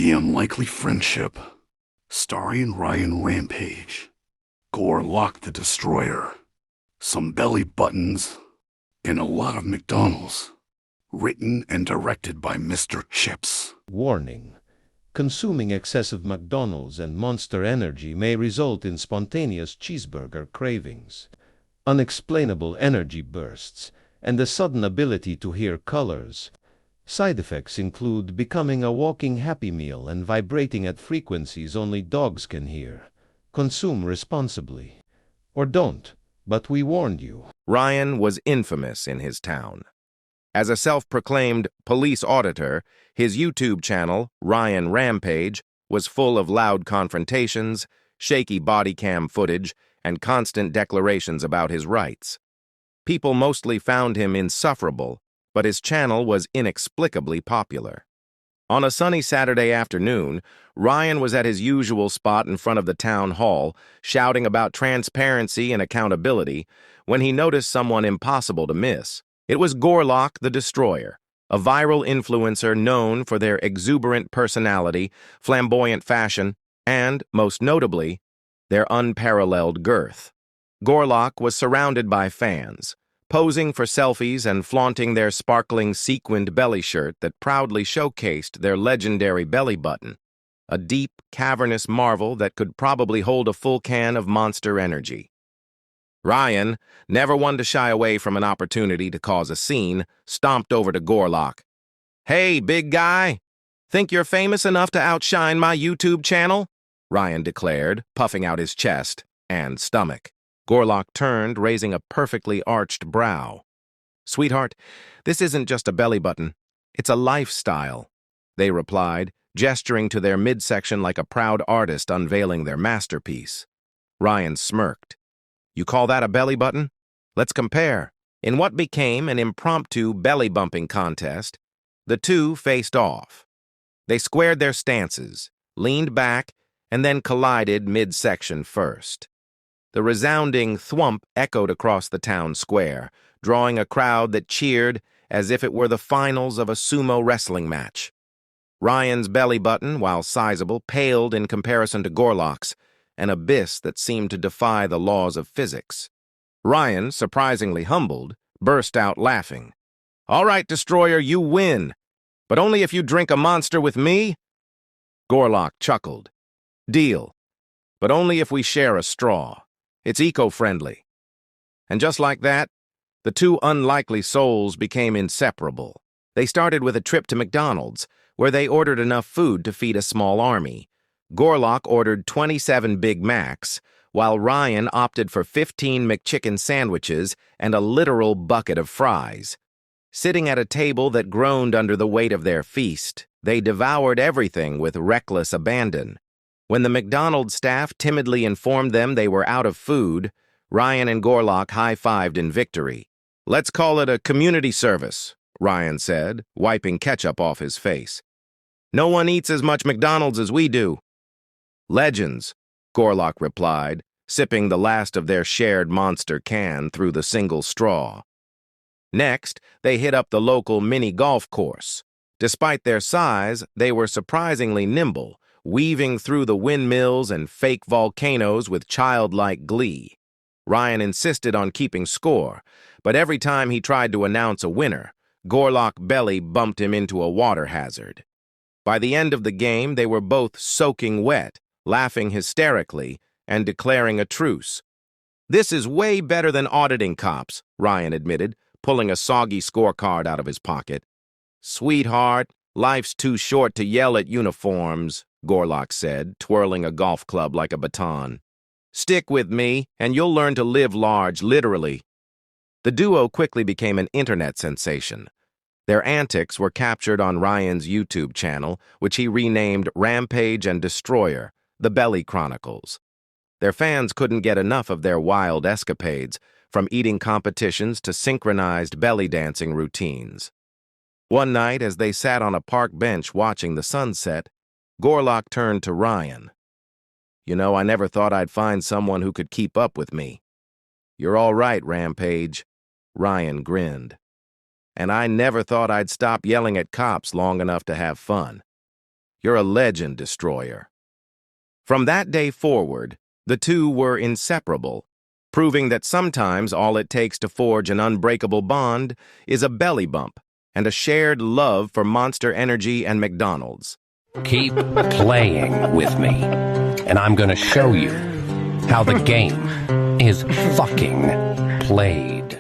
The Unlikely Friendship, starring Ryan Rampage, Gorlock the Destroyer, some belly buttons, and a lot of McDonald's. Written and directed by Mr. Chips. Warning: consuming excessive McDonald's and Monster Energy may result in spontaneous cheeseburger cravings, unexplainable energy bursts, and the sudden ability to hear colors. Side effects include becoming a walking Happy Meal and vibrating at frequencies only dogs can hear. Consume responsibly. Or don't, but we warned you. Ryan was infamous in his town. As a self-proclaimed police auditor, his YouTube channel, Ryan Rampage, was full of loud confrontations, shaky body cam footage, and constant declarations about his rights. People mostly found him insufferable, but his channel was inexplicably popular. On a sunny Saturday afternoon, Ryan was at his usual spot in front of the town hall, shouting about transparency and accountability, when he noticed someone impossible to miss. It was Gorlock the Destroyer, a viral influencer known for their exuberant personality, flamboyant fashion, and, most notably, their unparalleled girth. Gorlock was surrounded by fans, posing for selfies and flaunting their sparkling sequined belly shirt that proudly showcased their legendary belly button, a deep, cavernous marvel that could probably hold a full can of Monster Energy. Ryan, never one to shy away from an opportunity to cause a scene, stomped over to Gorlock. "Hey, big guy! Think you're famous enough to outshine my YouTube channel?" Ryan declared, puffing out his chest and stomach. Gorlock turned, raising a perfectly arched brow. "Sweetheart, this isn't just a belly button. It's a lifestyle," they replied, gesturing to their midsection like a proud artist unveiling their masterpiece. Ryan smirked. "You call that a belly button? Let's compare." In what became an impromptu belly-bumping contest, the two faced off. They squared their stances, leaned back, and then collided midsection first. The resounding thwump echoed across the town square, drawing a crowd that cheered as if it were the finals of a sumo wrestling match. Ryan's belly button, while sizable, paled in comparison to Gorlock's, an abyss that seemed to defy the laws of physics. Ryan, surprisingly humbled, burst out laughing. "All right, Destroyer, you win. But only if you drink a monster with me?" Gorlock chuckled. "Deal. But only if we share a straw. It's eco-friendly." And just like that, the two unlikely souls became inseparable. They started with a trip to McDonald's, where they ordered enough food to feed a small army. Gorlock ordered 27 Big Macs, while Ryan opted for 15 McChicken sandwiches and a literal bucket of fries. Sitting at a table that groaned under the weight of their feast, they devoured everything with reckless abandon. When the McDonald's staff timidly informed them they were out of food, Ryan and Gorlock high-fived in victory. "Let's call it a community service," Ryan said, wiping ketchup off his face. "No one eats as much McDonald's as we do." "Legends," Gorlock replied, sipping the last of their shared monster can through the single straw. Next, they hit up the local mini golf course. Despite their size, they were surprisingly nimble, weaving through the windmills and fake volcanoes with childlike glee. Ryan insisted on keeping score, but every time he tried to announce a winner, Gorlock belly bumped him into a water hazard. By the end of the game, they were both soaking wet, laughing hysterically, and declaring a truce. "This is way better than auditing cops," Ryan admitted, pulling a soggy scorecard out of his pocket. "Sweetheart, life's too short to yell at uniforms," Gorlock said, twirling a golf club like a baton. "Stick with me, and you'll learn to live large, literally." The duo quickly became an internet sensation. Their antics were captured on Ryan's YouTube channel, which he renamed Rampage and Destroyer, The Belly Chronicles. Their fans couldn't get enough of their wild escapades, from eating competitions to synchronized belly dancing routines. One night, as they sat on a park bench watching the sunset, Gorlock turned to Ryan. "You know, I never thought I'd find someone who could keep up with me." "You're all right, Rampage," Ryan grinned. "And I never thought I'd stop yelling at cops long enough to have fun." You're a legend, Destroyer. From that day forward, the two were inseparable, proving that sometimes all it takes to forge an unbreakable bond is a belly bump and a shared love for Monster Energy and McDonald's. Keep playing with me, and I'm gonna show you how the game is fucking played.